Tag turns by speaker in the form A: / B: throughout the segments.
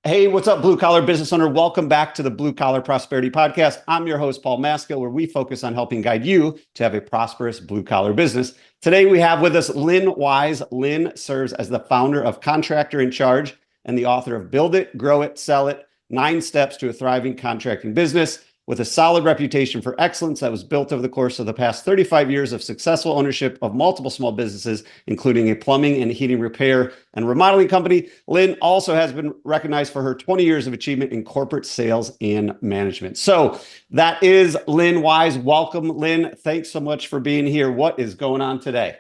A: Hey, what's up, blue collar business owner? Welcome back to the Blue Collar Prosperity Podcast. I'm your host, Paul Maskill, where we focus on helping guide you to have a prosperous blue collar business. Today, we have with us Lynn Wise. Lynn serves as the founder of Contractor in Charge and the author of Build It, Grow It, Sell It, 9 Steps to a Thriving Contracting Business. With a solid reputation for excellence that was built over the course of the past 35 years of successful ownership of multiple small businesses, including a plumbing and heating repair and remodeling company, Lynn also has been recognized for her 20 years of achievement in corporate sales and management. So that is Lynn Wise. Welcome, Lynn. Thanks so much for being here. What is going on today?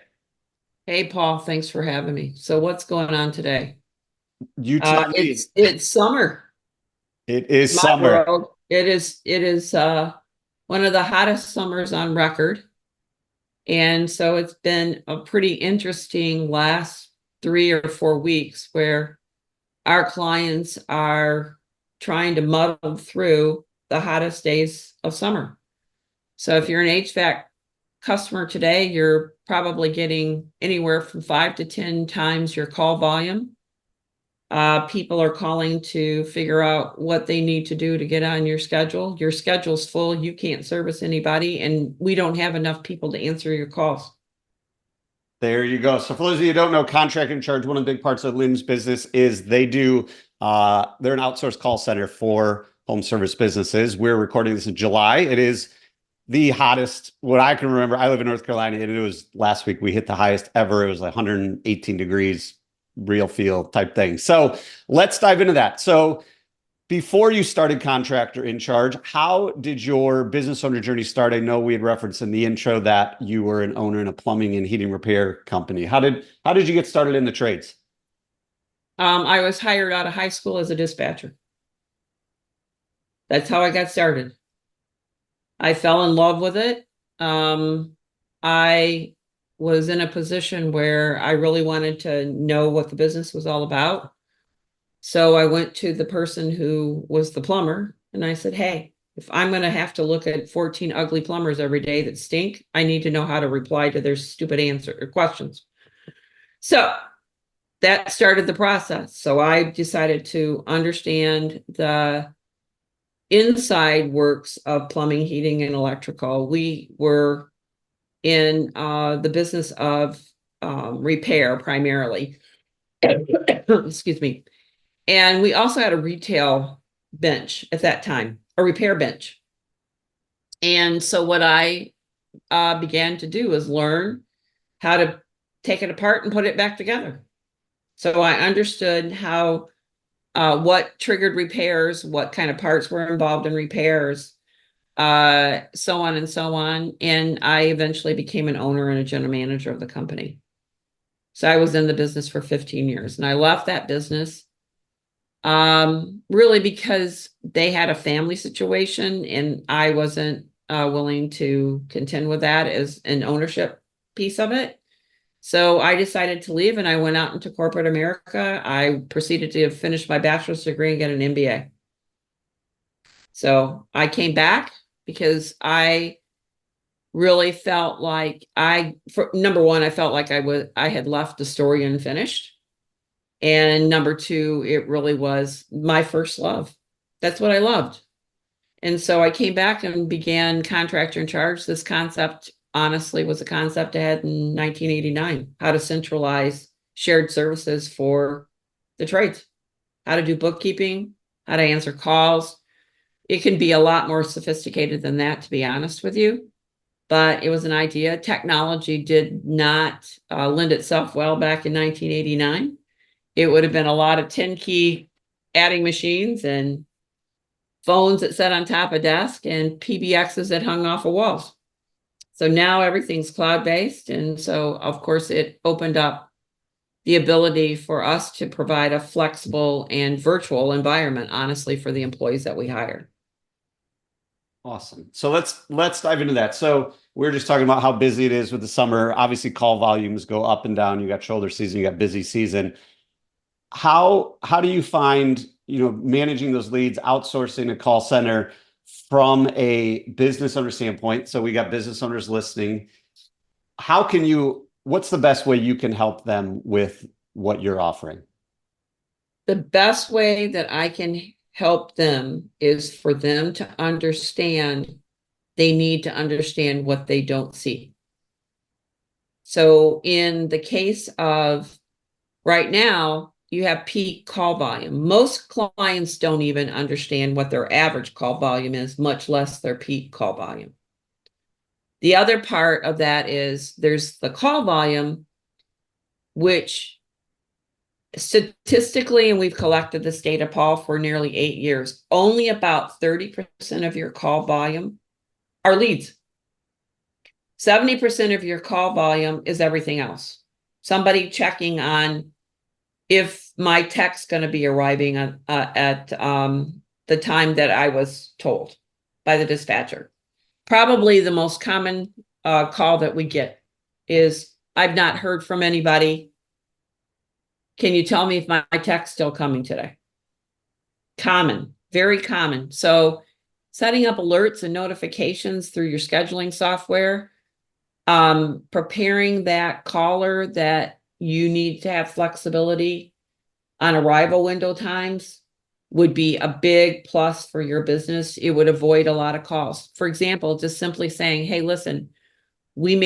B: Hey, Paul, thanks for having me. So what's going on today?
A: You tell me.
B: It's summer.
A: It is
B: My
A: summer.
B: world. It is one of the hottest summers on record. And so it's been a pretty interesting last 3 or 4 weeks where our clients are trying to muddle through the hottest days of summer. So if you're an HVAC customer today, you're probably getting anywhere from 5 to 10 times your call volume. People are calling to figure out what they need to do to get on your schedule. Your schedule's full, you can't service anybody, and we don't have enough people to answer your calls.
A: There you go. So for those of you who don't know, Contractor in Charge, one of the big parts of Lynn's business is they're an outsourced call center for home service businesses. We're recording this in July. It is the hottest, what I can remember. I live in North Carolina, and it was last week we hit the highest ever. It was like 118 degrees, real feel type thing. So let's dive into that. So before you started Contractor in Charge, how did your business owner journey start? I know we had referenced in the intro that you were an owner in a plumbing and heating repair company. How did you get started in the trades?
B: I was hired out of high school as a dispatcher. That's how I got started. I fell in love with it. I was in a position where I really wanted to know what the business was all about. So I went to the person who was the plumber and I said, hey, if I'm going to have to look at 14 ugly plumbers every day that stink, I need to know how to reply to their stupid answer or questions. So that started the process. So I decided to understand the inside works of plumbing, heating, and electrical. We were in the business of repair primarily. Excuse me. And we also had a retail bench at that time, a repair bench. And so what I began to do is learn how to take it apart and put it back together. So I understood how what triggered repairs, what kind of parts were involved in repairs, so on and so on. And I eventually became an owner and a general manager of the company. So I was in the business for 15 years and I left that business really because they had a family situation and I wasn't willing to contend with that as an ownership piece of it. So I decided to leave and I went out into corporate America. I proceeded to finish my bachelor's degree and get an MBA. So I came back because I really felt like number one, I felt like I had left the story unfinished. And number two, it really was my first love. That's what I loved. And so I came back and began Contractor in Charge. This concept, honestly, was a concept I had in 1989, how to centralize shared services for the trades, how to do bookkeeping, how to answer calls. It can be a lot more sophisticated than that, to be honest with you. But it was an idea. Technology did not lend itself well back in 1989. It would have been a lot of 10-key adding machines and phones that sat on top of desks and PBXs that hung off of walls. So now everything's cloud-based. And so, of course, it opened up the ability for us to provide a flexible and virtual environment, honestly, for the employees that we hire.
A: Awesome. So let's dive into that. So we're just talking about how busy it is with the summer. Obviously, call volumes go up and down. You got shoulder season, you got busy season. How do you find, managing those leads, outsourcing a call center from a business owner standpoint? So we got business owners listening. What's the best way you can help them with what you're offering?
B: The best way that I can help them is for them to understand they need to understand what they don't see. So in the case of right now, you have peak call volume. Most clients don't even understand what their average call volume is, much less their peak call volume. The other part of that is there's the call volume, which statistically, and we've collected this data, Paul, for nearly 8 years, only about 30% of your call volume are leads. 70% of your call volume is everything else. Somebody checking on if my tech's going to be arriving at the time that I was told by the dispatcher. Probably the most common call that we get is, I've not heard from anybody. Can you tell me if my tech's still coming today? Common, very common. So setting up alerts and notifications through your scheduling software, preparing that caller that you need to have flexibility on arrival window times would be a big plus for your business. It would avoid a lot of calls. For example, just simply saying, hey, listen, we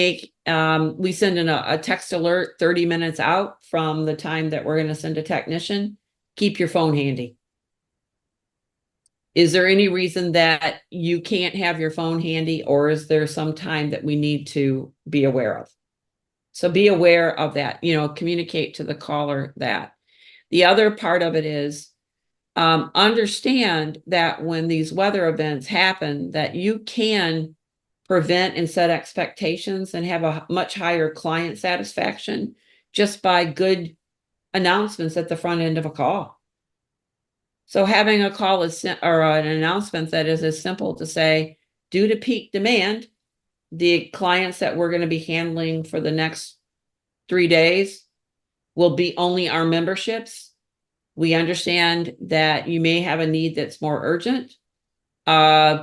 B: send in a text alert 30 minutes out from the time that we're going to send a technician. Keep your phone handy. Is there any reason that you can't have your phone handy, or is there some time that we need to be aware of? So be aware of that, communicate to the caller that. The other part of it is understand that when these weather events happen, that you can prevent and set expectations and have a much higher client satisfaction just by good announcements at the front end of a call. So having a call or an announcement that is as simple to say, due to peak demand, the clients that we're going to be handling for the next 3 days will be only our memberships. We understand that you may have a need that's more urgent.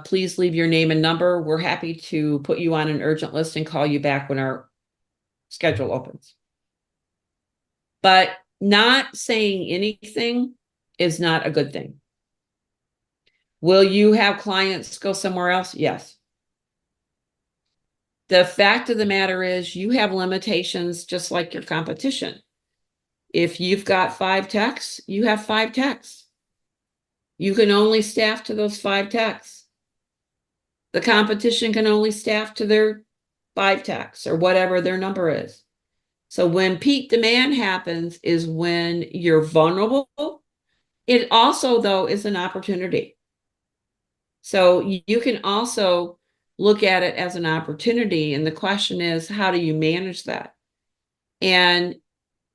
B: Please leave your name and number. We're happy to put you on an urgent list and call you back when our schedule opens. But not saying anything is not a good thing. Will you have clients go somewhere else? Yes. The fact of the matter is you have limitations just like your competition. If you've got 5 techs, you have 5 techs. You can only staff to those 5 techs. The competition can only staff to their 5 techs or whatever their number is. So when peak demand happens is when you're vulnerable. It also, though, is an opportunity. So you can also look at it as an opportunity. And the question is, how do you manage that? And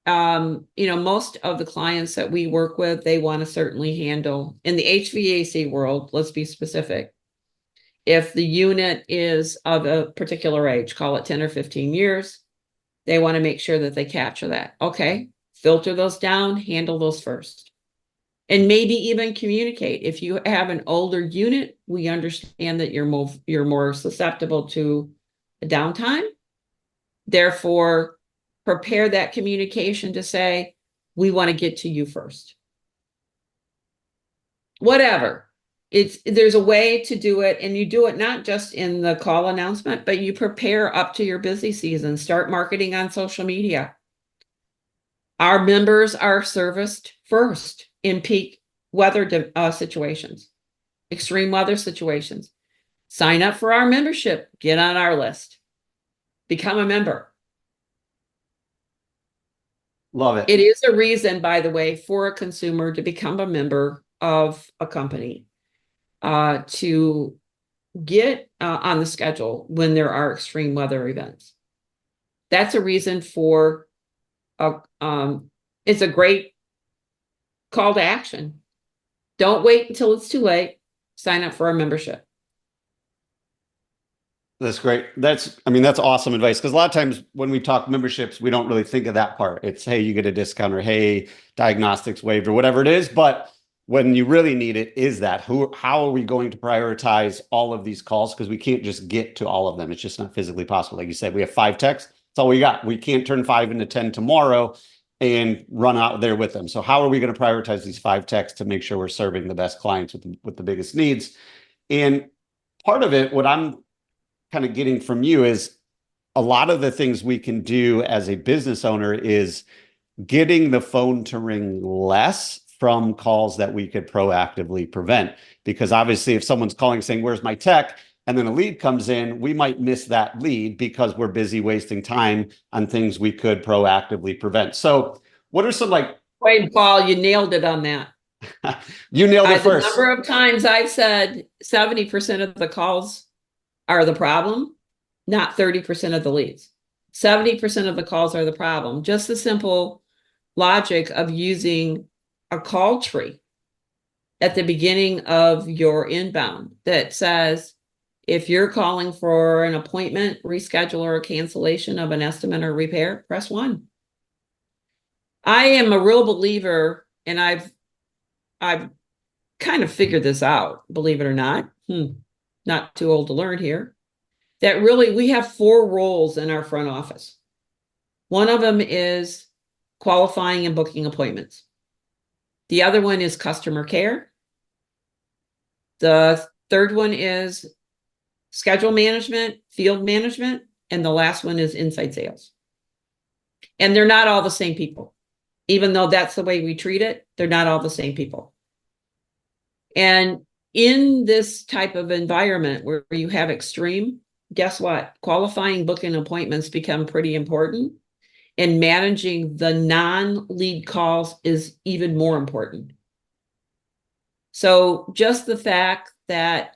B: most of the clients that we work with, they want to certainly handle, in the HVAC world, let's be specific. If the unit is of a particular age, call it 10 or 15 years, they want to make sure that they capture that. Okay, filter those down, handle those first. And maybe even communicate. If you have an older unit, we understand that you're more susceptible to a downtime. Therefore, prepare that communication to say, we want to get to you first. Whatever. There's a way to do it, and you do it not just in the call announcement, but you prepare up to your busy season. Start marketing on social media. Our members are serviced first in peak weather situations, extreme weather situations. Sign up for our membership. Get on our list. Become a member.
A: Love it.
B: It is a reason, by the way, for a consumer to become a member of a company, to get on the schedule when there are extreme weather events. That's a reason for it's a great call to action. Don't wait until it's too late. Sign up for our membership.
A: That's great. That's awesome advice. Because a lot of times when we talk memberships, we don't really think of that part. It's, hey, you get a discount, or hey, diagnostics waived, or whatever it is. But when you really need it, is that how are we going to prioritize all of these calls? Because we can't just get to all of them. It's just not physically possible. Like you said, we have 5 techs. That's all we got. We can't turn 5 into 10 tomorrow. and run out there with them. So how are we going to prioritize these 5 techs to make sure we're serving the best clients with the biggest needs? And part of it, what I'm kind of getting from you is a lot of the things we can do as a business owner is getting the phone to ring less from calls that we could proactively prevent. Because obviously, if someone's calling saying, "Where's my tech?" and then a lead comes in, we might miss that lead because we're busy wasting time on things we could proactively prevent. So what are some like,
B: Wait, Paul, you nailed it on that.
A: you nailed it
B: The
A: first.
B: number of times I've said 70% of the calls are the problem, not 30% of the leads. 70% of the calls are the problem. Just the simple logic of using a call tree at the beginning of your inbound that says, if you're calling for an appointment, reschedule, or cancellation of an estimate or repair, press 1. I am a real believer, and I've kind of figured this out, believe it or not. Not too old to learn here. That really, we have 4 roles in our front office. One of them is qualifying and booking appointments. The other one is customer care. The third one is schedule management, field management, and the last one is inside sales. And they're not all the same people. Even though that's the way we treat it, they're not all the same people. And in this type of environment where you have extreme, guess what? Qualifying, booking appointments become pretty important. And managing the non-lead calls is even more important. So just the fact that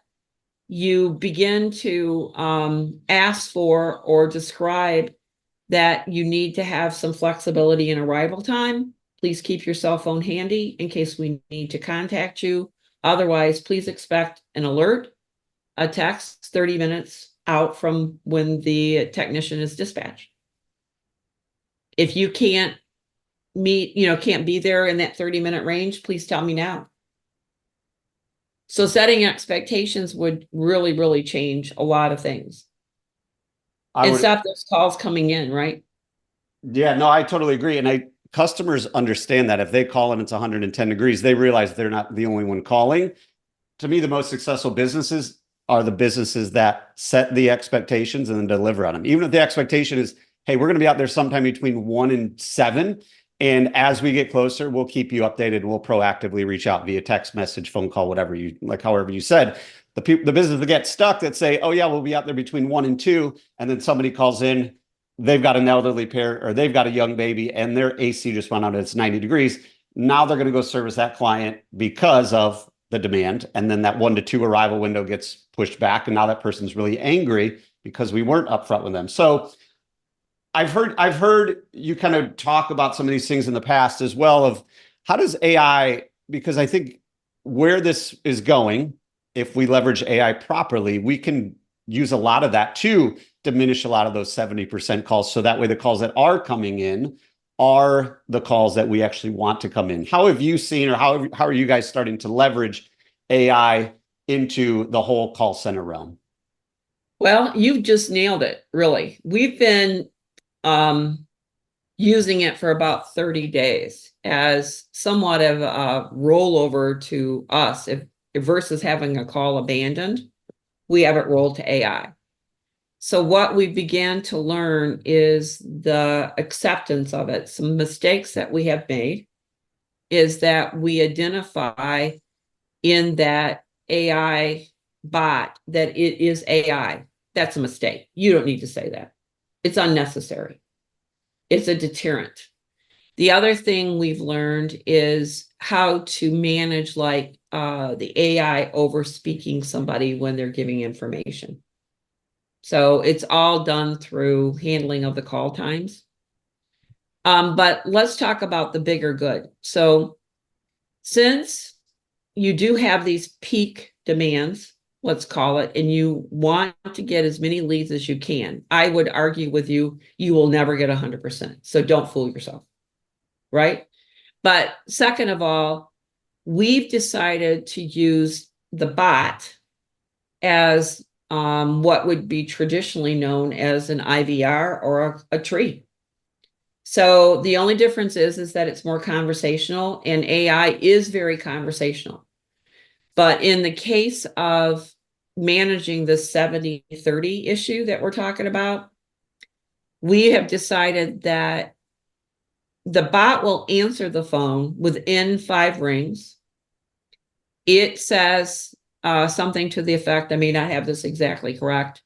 B: you begin to ask for or describe that you need to have some flexibility in arrival time. Please keep your cell phone handy in case we need to contact you. Otherwise, please expect an alert, a text 30 minutes out from when the technician is dispatched. If you can't meet, can't be there in that 30-minute range, please tell me now. So setting expectations would really, really change a lot of things. And stop those calls coming in, right?
A: Yeah, no, I totally agree. And customers understand that if they call and it's 110 degrees, they realize they're not the only one calling. To me, the most successful businesses are the businesses that set the expectations and then deliver on them. Even if the expectation is, hey, we're going to be out there sometime between 1 and 7. And as we get closer, we'll keep you updated. We'll proactively reach out via text message, phone call, whatever you like, however you said. The business that get stuck that say, "Oh yeah, we'll be out there between 1 and 2. And then somebody calls in, they've got an elderly parent or they've got a young baby and their AC just went out and it's 90 degrees. Now they're going to go service that client because of the demand. And then that 1 to 2 arrival window gets pushed back. And now that person's really angry because we weren't upfront with them. So I've heard you kind of talk about some of these things in the past as well of how does AI, because I think where this is going, if we leverage AI properly, we can use a lot of that to diminish a lot of those 70% calls. So that way the calls that are coming in are the calls that we actually want to come in. How have you seen, or how are you guys starting to leverage AI into the whole call center realm?
B: Well, you've just nailed it, really. We've been using it for about 30 days as somewhat of a rollover to us. If versus having a call abandoned, we have it rolled to AI. So what we began to learn is the acceptance of it. Some mistakes that we have made is that we identify in that AI bot that it is AI. That's a mistake. You don't need to say that. It's unnecessary. It's a deterrent. The other thing we've learned is how to manage the AI over speaking somebody when they're giving information. So it's all done through handling of the call times. But let's talk about the bigger good. So since you do have these peak demands, let's call it, and you want to get as many leads as you can, I would argue with you, you will never get 100%. So don't fool yourself, right? But second of all, we've decided to use the bot as what would be traditionally known as an IVR or a tree. So the only difference is that it's more conversational, and AI is very conversational. But in the case of managing the 70-30 issue that we're talking about, we have decided that the bot will answer the phone within 5 rings. It says something to the effect, I may not have this exactly correct.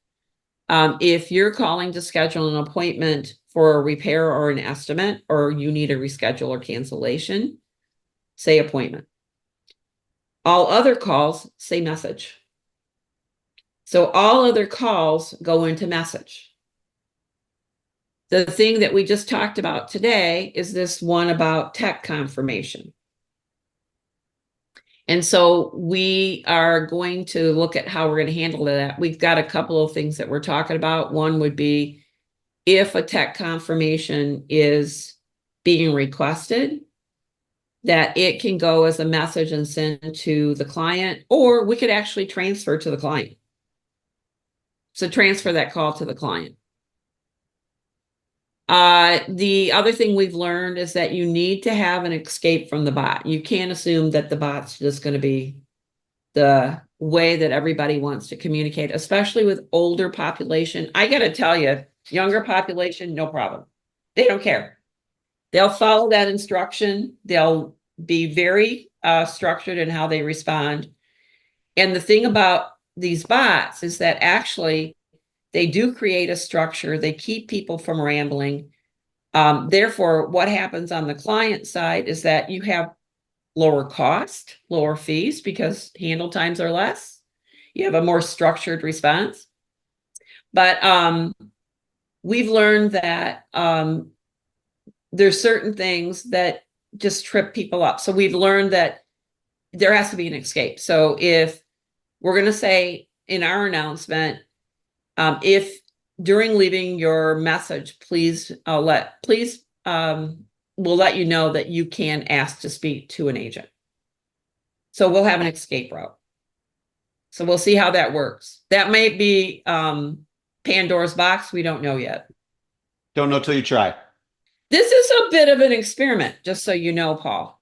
B: If you're calling to schedule an appointment for a repair or an estimate, or you need a reschedule or cancellation, say appointment. All other calls say message. So all other calls go into message. The thing that we just talked about today is this one about tech confirmation. And so we are going to look at how we're going to handle that. We've got a couple of things that we're talking about. One would be if a tech confirmation is being requested, that it can go as a message and send to the client, or we could actually transfer to the client. So transfer that call to the client. The other thing we've learned is that you need to have an escape from the bot. You can't assume that the bot's just going to be the way that everybody wants to communicate, especially with older population. I got to tell you, younger population, no problem. They don't care. They'll follow that instruction. They'll be very structured in how they respond. And the thing about these bots is that actually they do create a structure. They keep people from rambling. Therefore, what happens on the client side is that you have lower cost, lower fees because handle times are less. You have a more structured response. But we've learned that there's certain things that just trip people up. So we've learned that there has to be an escape. So if we're going to say in our announcement, if during leaving your message, please we'll let you know that you can ask to speak to an agent. So we'll have an escape route. So we'll see how that works. That may be Pandora's box. We don't know yet.
A: Don't know till you try.
B: This is a bit of an experiment, just so you know, Paul.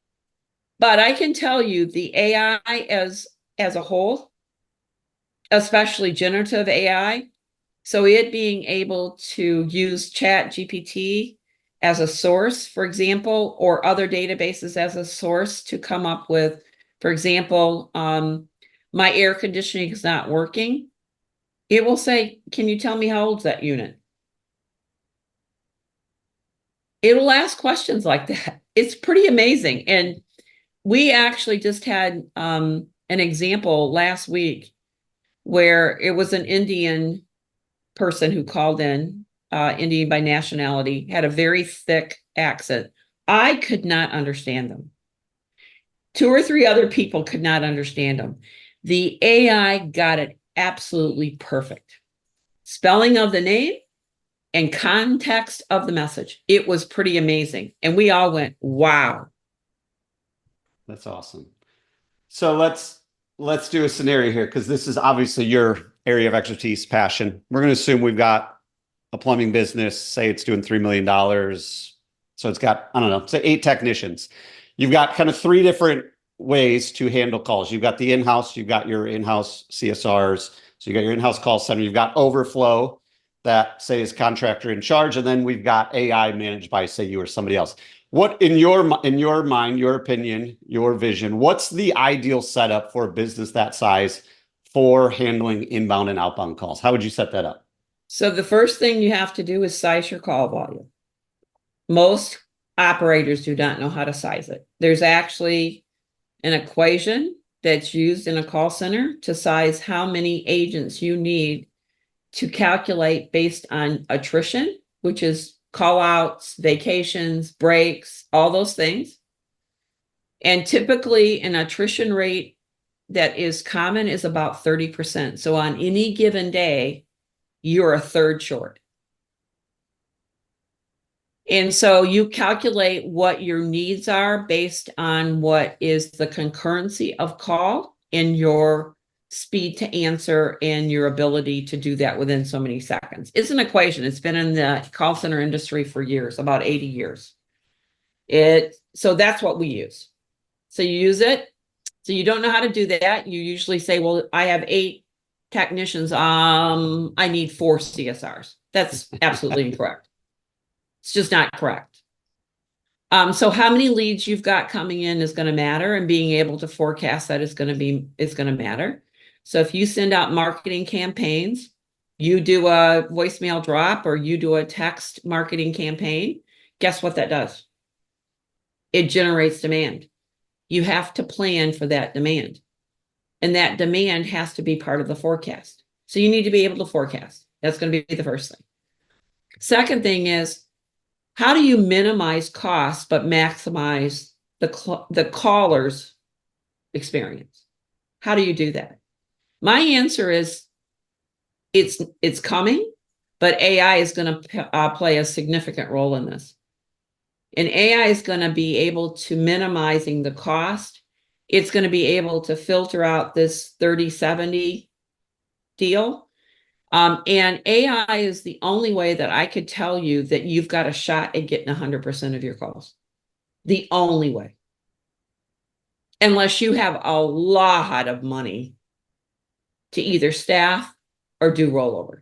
B: But I can tell you the AI as a whole, especially generative AI, so it being able to use Chat GPT as a source, for example, or other databases as a source to come up with, for example, my air conditioning is not working. It will say, can you tell me how old's that unit? It'll ask questions like that. It's pretty amazing. And we actually just had an example last week where it was an Indian person who called in, Indian by nationality, had a very thick accent. I could not understand them. 2 or 3 other people could not understand them. The AI got it absolutely perfect. Spelling of the name and context of the message. It was pretty amazing. And we all went, wow.
A: That's awesome. So let's do a scenario here, because this is obviously your area of expertise, passion. We're going to assume we've got a plumbing business, say it's doing $3 million. So it's got, I don't know, say 8 technicians. You've got kind of 3 different ways to handle calls. You've got the in-house, you've got your in-house CSRs. So you got your in-house call center, you've got overflow that say is contractor in charge. And then we've got AI managed by, say, you or somebody else. What in your mind, your opinion, your vision, what's the ideal setup for a business that size for handling inbound and outbound calls? How would you set that up?
B: So the first thing you have to do is size your call volume. Most operators do not know how to size it. There's actually an equation that's used in a call center to size how many agents you need to calculate based on attrition, which is call outs, vacations, breaks, all those things. And typically an attrition rate that is common is about 30%. So on any given day, you're a third short. And so you calculate what your needs are based on what is the concurrency of call in your speed to answer and your ability to do that within so many seconds. It's an equation. It's been in the call center industry for years, about 80 years. So that's what we use. So you use it. So you don't know how to do that. You usually say, well, I have 8 technicians. I need 4 CSRs. That's absolutely incorrect. It's just not correct. So how many leads you've got coming in is going to matter, and being able to forecast that is going to matter. So if you send out marketing campaigns, you do a voicemail drop or you do a text marketing campaign, guess what that does? It generates demand. You have to plan for that demand. And that demand has to be part of the forecast. So you need to be able to forecast. That's going to be the first thing. Second thing is, how do you minimize costs but maximize the caller's experience? How do you do that? My answer is it's coming, but AI is going to play a significant role in this. And AI is going to be able to minimizing the cost. It's going to be able to filter out this 30-70 deal. And AI is the only way that I could tell you that you've got a shot at getting 100% of your calls. The only way. Unless you have a lot of money to either staff or do rollover.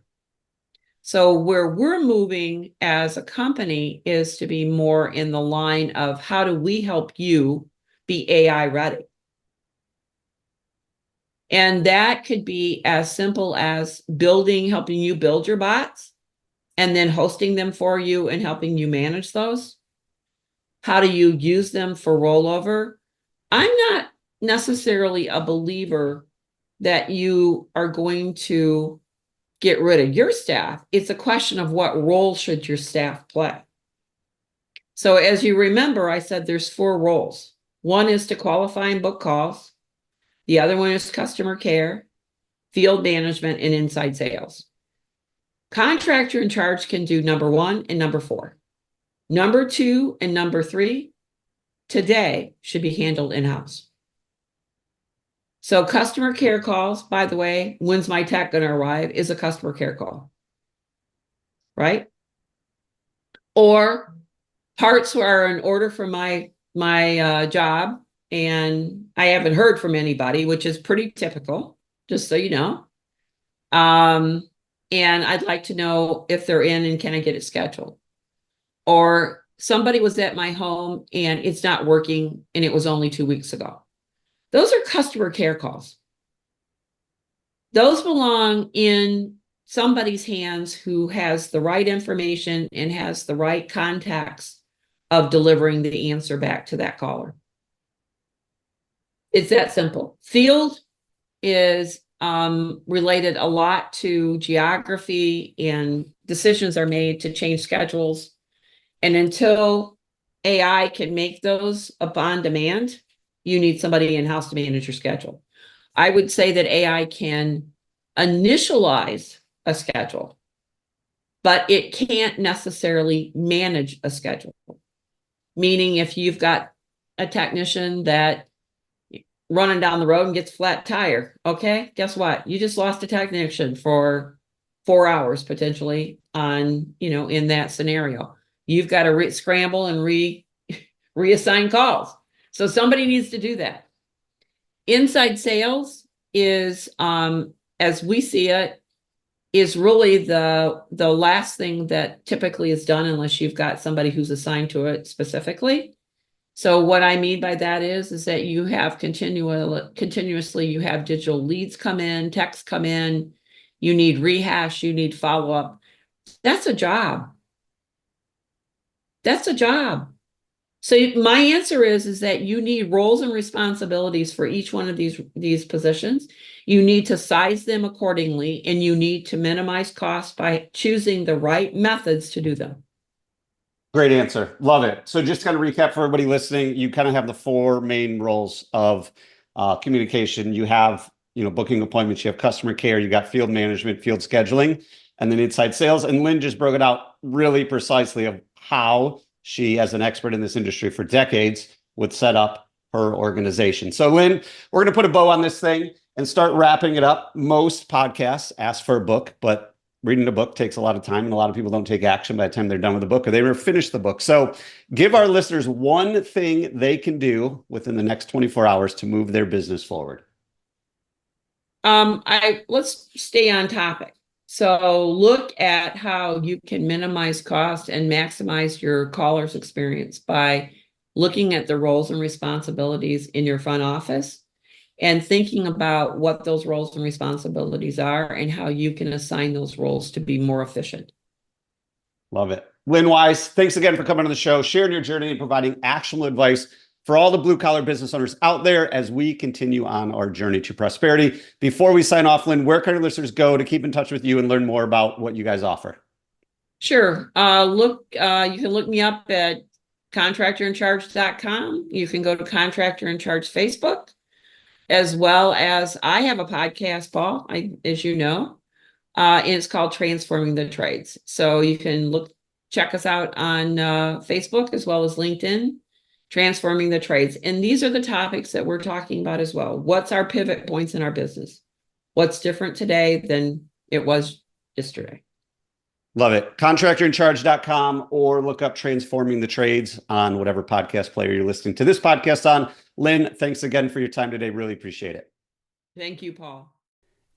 B: So where we're moving as a company is to be more in the line of, how do we help you be AI ready? And that could be as simple as helping you build your bots and then hosting them for you and helping you manage those. How do you use them for rollover? I'm not necessarily a believer that you are going to get rid of your staff. It's a question of what role should your staff play. So as you remember, I said there's 4 roles. One is to qualify and book calls. The other one is customer care, field management, and inside sales. Contractor in charge can do number 1 and number 4. Number 2 and number 3 today should be handled in-house. So customer care calls, by the way, when's my tech going to arrive, is a customer care call, right? Or parts are in order for my job, and I haven't heard from anybody, which is pretty typical, just so you know. And I'd like to know if they're in and can I get it scheduled? Or somebody was at my home and it's not working and it was only 2 weeks ago. Those are customer care calls. Those belong in somebody's hands who has the right information and has the right contacts of delivering the answer back to that caller. It's that simple. Field is related a lot to geography, and decisions are made to change schedules. And until AI can make those upon demand, you need somebody in-house to manage your schedule. I would say that AI can initialize a schedule, but it can't necessarily manage a schedule. Meaning if you've got a technician that running down the road and gets flat tire, okay, guess what? You just lost a technician for 4 hours potentially on, in that scenario. You've got to scramble and reassign calls. So somebody needs to do that. Inside sales is, as we see it, is really the last thing that typically is done unless you've got somebody who's assigned to it specifically. So what I mean by that is that you have continuously, you have digital leads come in, texts come in, you need rehash, you need follow-up. That's a job. That's a job. So my answer is that you need roles and responsibilities for each one of these positions. You need to size them accordingly, and you need to minimize costs by choosing the right methods to do them.
A: Great answer. Love it. So just kind of recap for everybody listening, you kind of have the 4 main roles of communication. You have, booking appointments, you have customer care, you got field management, field scheduling, and then inside sales. And Lynn just broke it out really precisely of how she, as an expert in this industry for decades, would set up per organization. So Lynn, we're going to put a bow on this thing and start wrapping it up. Most podcasts ask for a book, but reading a book takes a lot of time, and a lot of people don't take action by the time they're done with the book or they never finish the book. So give our listeners one thing they can do within the next 24 hours to move their business forward.
B: Let's stay on topic. So look at how you can minimize cost and maximize your caller's experience by looking at the roles and responsibilities in your front office and thinking about what those roles and responsibilities are and how you can assign those roles to be more efficient.
A: Love it. Lynn Wise, thanks again for coming on the show, sharing your journey and providing actionable advice for all the blue collar business owners out there as we continue on our journey to prosperity. Before we sign off, Lynn, where can our listeners go to keep in touch with you and learn more about what you guys offer?
B: Sure. You can look me up at contractorincharge.com. You can go to Contractor in Charge Facebook, as well as I have a podcast, Paul, as you know, and it's called Transforming the Trades. So you can check us out on Facebook as well as LinkedIn, Transforming the Trades. And these are the topics that we're talking about as well. What's our pivot points in our business? What's different today than it was yesterday?
A: Love it. Contractorincharge.com, or look up Transforming the Trades on whatever podcast player you're listening to this podcast on. Lynn, thanks again for your time today. Really appreciate it.
B: Thank you, Paul.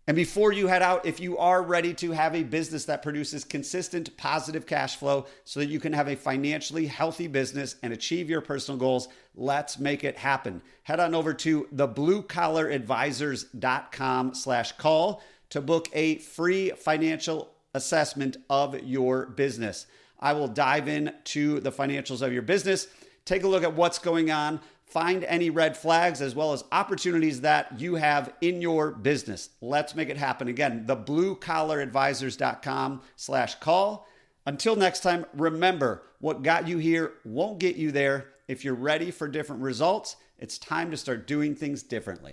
A: And before you head out, if you are ready to have a business that produces consistent positive cash flow so that you can have a financially healthy business and achieve your personal goals, let's make it happen. Head on over to thebluecollaradvisors.com/call to book a free financial assessment of your business. I will dive into the financials of your business, take a look at what's going on, find any red flags as well as opportunities that you have in your business. Let's make it happen. Again, thebluecollaradvisors.com/call. Until next time, remember, what got you here won't get you there. If you're ready for different results, it's time to start doing things differently.